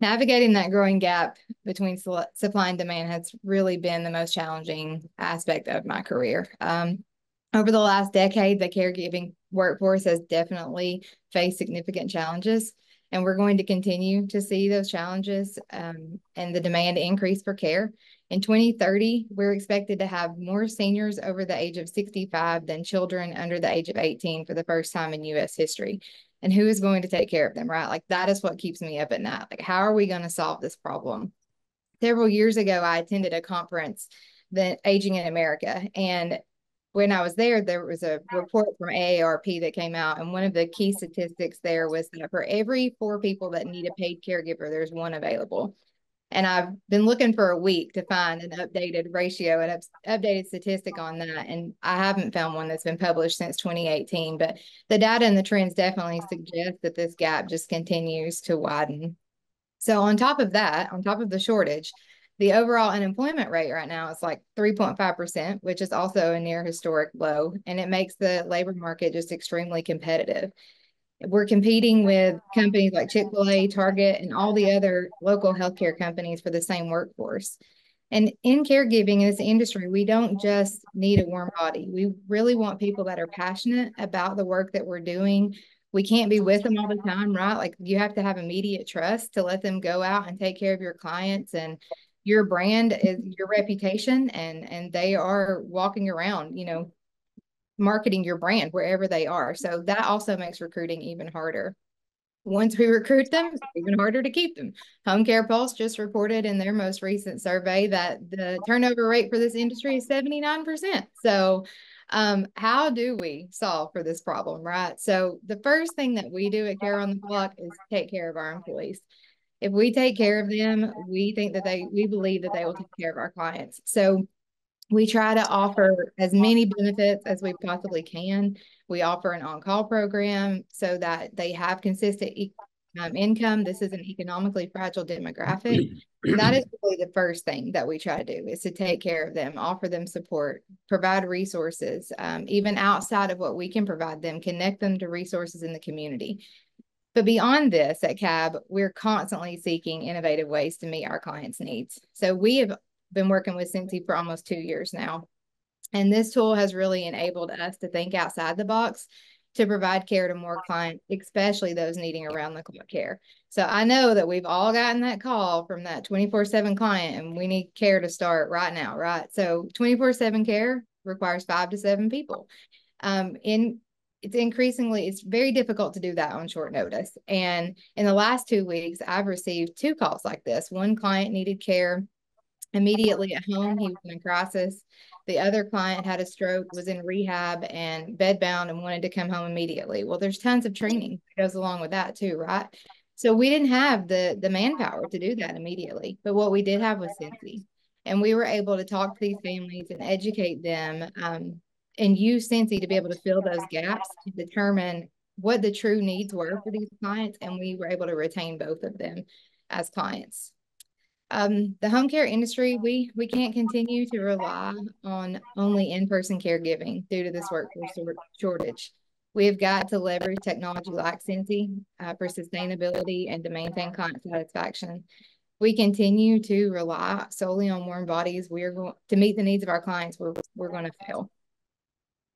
Navigating that growing gap between supply and demand has really been the most challenging aspect of my career. Over the last decade, the caregiving workforce has definitely faced significant challenges, and we're going to continue to see those challenges and the demand increase for care. In 2030, we're expected to have more seniors over the age of 65 than children under the age of 18 for the first time in U.S. history. And who is going to take care of them, right? Like that is what keeps me up at night. Like, how are we going to solve this problem? Several years ago, I attended a conference, the Aging in America, and when I was there, there was a report from AARP that came out, and one of the key statistics there was that for every 4 people that need a paid caregiver, there's one available. And I've been looking for a week to find an updated ratio and updated statistic on that. And I haven't found one that's been published since 2018, but the data and the trends definitely suggest that this gap just continues to widen. So on top of that, on top of the shortage, the overall unemployment rate right now is like 3.5%, which is also a near historic low. And it makes the labor market just extremely competitive. We're competing with companies like Chick-fil-A, Target, and all the other local healthcare companies for the same workforce. And in caregiving in this industry, we don't just need a warm body. We really want people that are passionate about the work that we're doing. We can't be with them all the time, right? Like you have to have immediate trust to let them go out and take care of your clients. And your brand is your reputation, and they are walking around, marketing your brand wherever they are. So that also makes recruiting even harder. Once we recruit them, it's even harder to keep them. Home Care Pulse just reported in their most recent survey that the turnover rate for this industry is 79%. So how do we solve for this problem, right? So the first thing that we do at Care on the Block is take care of our employees. If we take care of them, we believe that they will take care of our clients. So we try to offer as many benefits as we possibly can. We offer an on-call program so that they have consistent income. This is an economically fragile demographic. And that is really the first thing that we try to do is to take care of them, offer them support, provide resources, even outside of what we can provide them, connect them to resources in the community. But beyond this at CAB, we're constantly seeking innovative ways to meet our clients' needs. So we have been working with Sensi for almost 2 years now. And this tool has really enabled us to think outside the box to provide care to more clients, especially those needing around the clock care. So I know that we've all gotten that call from that 24/7 client, and we need care to start right now, right? So 24/7 care requires 5 to 7 people. It's very difficult to do that on short notice. And in the last 2 weeks, I've received 2 calls like this. One client needed care immediately at home. He was in a crisis. The other client had a stroke, was in rehab and bedbound and wanted to come home immediately. Well, there's tons of training that goes along with that too, right? So we didn't have the manpower to do that immediately. But what we did have was Sensi. And we were able to talk to these families and educate them and use Sensi to be able to fill those gaps to determine what the true needs were for these clients. And we were able to retain both of them as clients. The home care industry, we can't continue to rely on only in-person caregiving due to this workforce shortage. We have got to leverage technology like Sensi for sustainability and to maintain client satisfaction. We continue to rely solely on warm bodies. To meet the needs of our clients, we're going to fail.